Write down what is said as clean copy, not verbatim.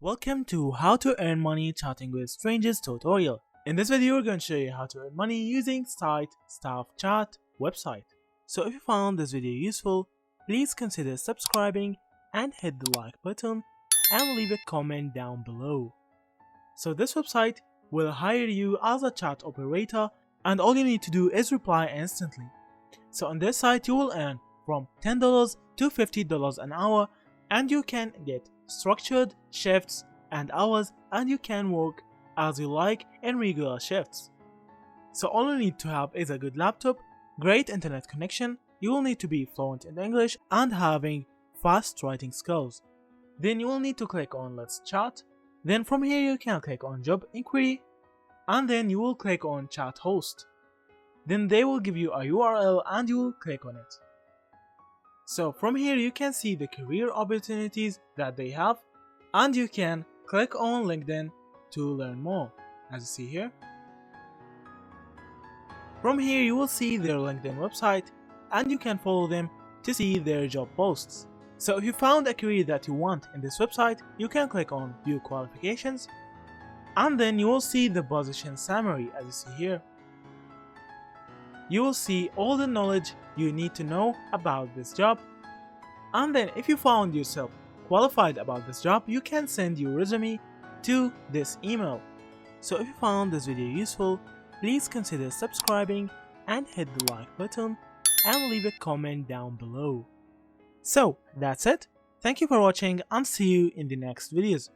Welcome to How to Earn Money Chatting with Strangers tutorial. In this video, we're going to show you how to earn money using Site Staff Chat website. So if you found this video useful, please consider subscribing and hit the like button and leave a comment down below. So this website will hire you as a chat operator, and all you need to do is reply instantly. So on this site you will earn from $10 to $50 an hour, and you can get structured shifts and hours, and you can work as you like in regular shifts. So all you need to have is a good laptop, great internet connection, you will need to be fluent in English and having fast writing skills. Then you will need to click on Let's Chat. Then from here you can click on Job Inquiry, and then you will click on Chat Host. Then they will give you a URL and you will click on it. So from here you can see the career opportunities that they have, and you can click on LinkedIn to learn more, as you see here. From here you will see their LinkedIn website, and you can follow them to see their job posts. So if you found a career that you want in this website, you can click on View Qualifications, and then you will see the position summary, as you see here. You will see all the knowledge you need to know about this job, and then if you found yourself qualified about this job, you can send your resume to this email. So if you found this video useful, please consider subscribing and hit the like button and leave a comment down below. So that's it. Thank you for watching and see you in the next videos.